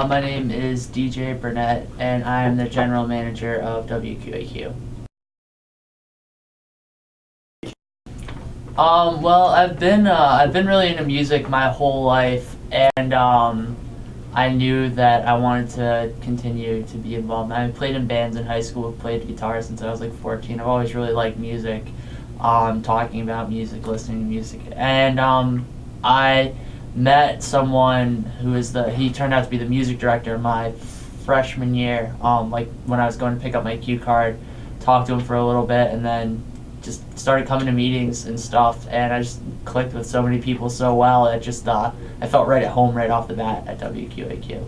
My name is DJ Burnett, and I am the general manager of WQAQ. Well, I've been really into music my whole life, and I knew that I wanted to continue to be involved. I played in bands in high school, played guitar since I was like 14. I've always really liked music, talking about music, listening to music, and I met someone he turned out to be the music director my freshman year. Like when I was going to pick up my cue card, talked to him for a little bit, and then just started coming to meetings and stuff, and I just clicked with so many people so well. I felt right at home right off the bat at WQAQ.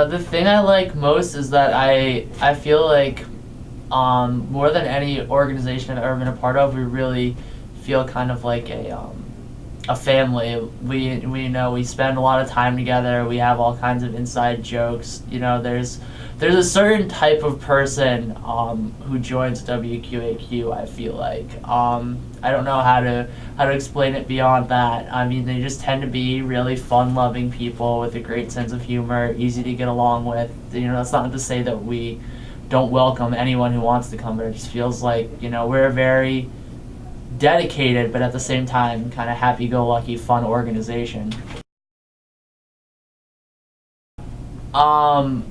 The thing I like most is that I feel like more than any organization I've ever been a part of, we really feel kind of like a family. We spend a lot of time together. We have all kinds of inside jokes. There's a certain type of person who joins WQAQ. I feel like I don't know how to explain it beyond that. I mean, they just tend to be really fun-loving people with a great sense of humor, easy to get along with. That's not to say that we don't welcome anyone who wants to come, but it just feels like we're a very dedicated, but at the same time, kind of happy-go-lucky, fun organization. I'd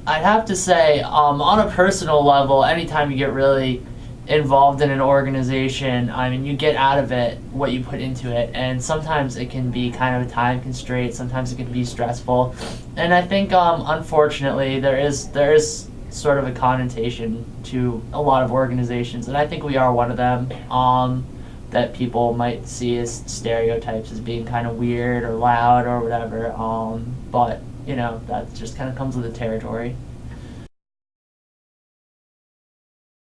have to say, on a personal level, anytime you get really involved in an organization, I mean, you get out of it what you put into it, and sometimes it can be kind of a time constraint. Sometimes it can be stressful, and I think, unfortunately, there is sort of a connotation to a lot of organizations, and I think we are one of them, that people might see as stereotypes as being kind of weird or loud or whatever, but that just kind of comes with the territory.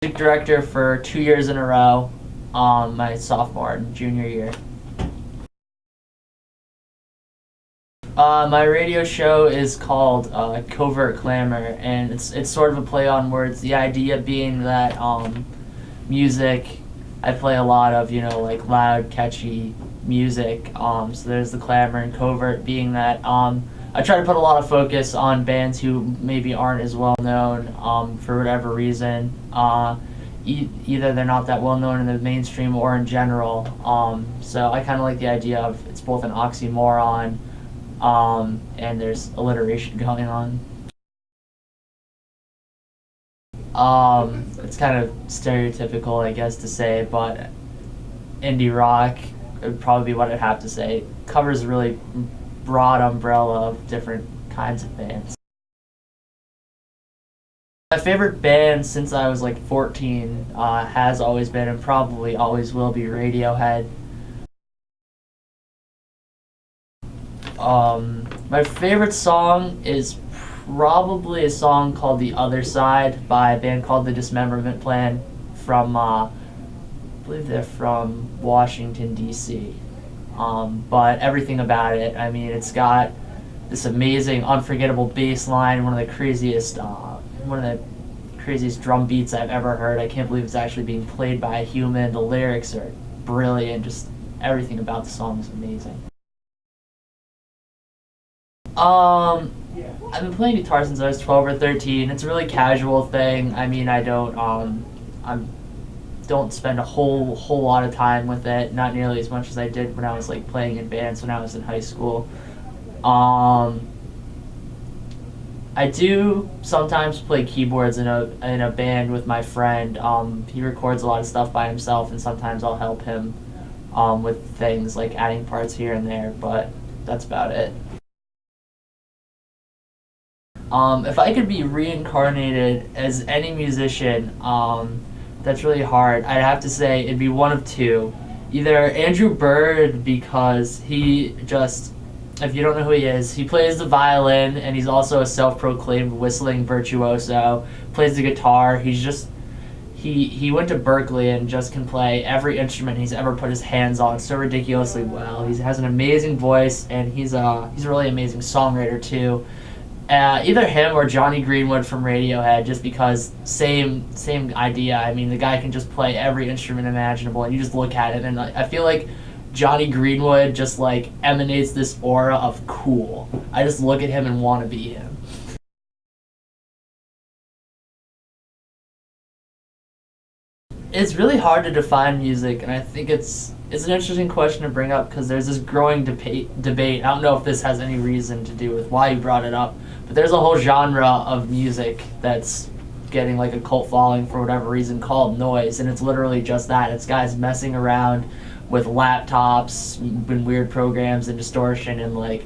Music director for 2 years in a row, my sophomore and junior year. My radio show is called Covert Clamor, and it's sort of a play on words. The idea being that music, I play a lot of like loud, catchy music. So there's the clamor, and covert being that I try to put a lot of focus on bands who maybe aren't as well known for whatever reason. Either they're not that well known in the mainstream or in general. So I kind of like the idea of it's both an oxymoron. And there's alliteration going on. It's kind of stereotypical, I guess, to say, but indie rock would probably be what I'd have to say. It covers a really broad umbrella of different kinds of bands. My favorite band since I was like 14 has always been and probably always will be Radiohead. My favorite song is probably a song called The Other Side by a band called The Dismemberment Plan from, I believe they're from Washington, D.C. But everything about it, I mean, it's got this amazing, unforgettable bass line, one of the craziest drum beats I've ever heard. I can't believe it's actually being played by a human. The lyrics are brilliant, just everything about the song is amazing. I've been playing guitar since I was 12 or 13. It's a really casual thing. I mean, I don't spend a whole lot of time with it. Not nearly as much as I did when I was like playing in bands when I was in high school. I do sometimes play keyboards in a band with my friend. He records a lot of stuff by himself, and sometimes I'll help him with things like adding parts here and there. But that's about it. If I could be reincarnated as any musician, that's really hard. I'd have to say it'd be one of two. Either Andrew Bird, because if you don't know who he is, he plays the violin and he's also a self-proclaimed whistling virtuoso, plays the guitar. He went to Berklee and just can play every instrument he's ever put his hands on so ridiculously well. He has an amazing voice, and he's a really amazing songwriter too. Either him or Johnny Greenwood from Radiohead, just because same idea. I mean, the guy can just play every instrument imaginable, and you just look at it, and I feel like Johnny Greenwood just like emanates this aura of cool. I just look at him and want to be him. It's really hard to define music, and I think it's an interesting question to bring up because there's this growing debate. I don't know if this has any reason to do with why you brought it up, but there's a whole genre of music that's getting like a cult following for whatever reason called noise, and it's literally just that. It's guys messing around with laptops and weird programs and distortion, and like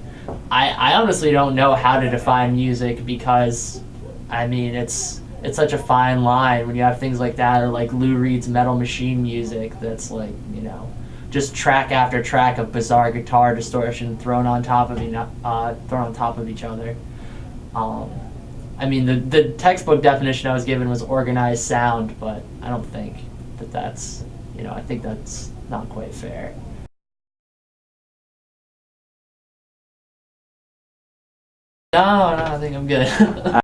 I honestly don't know how to define music because I mean it's such a fine line when you have things like that, or like Lou Reed's Metal Machine music that's like, you know, just track after track of bizarre guitar distortion thrown on top of each other. I mean, the textbook definition I was given was organized sound, but I don't think that's, you know, I think that's not quite fair. No, I think I'm good.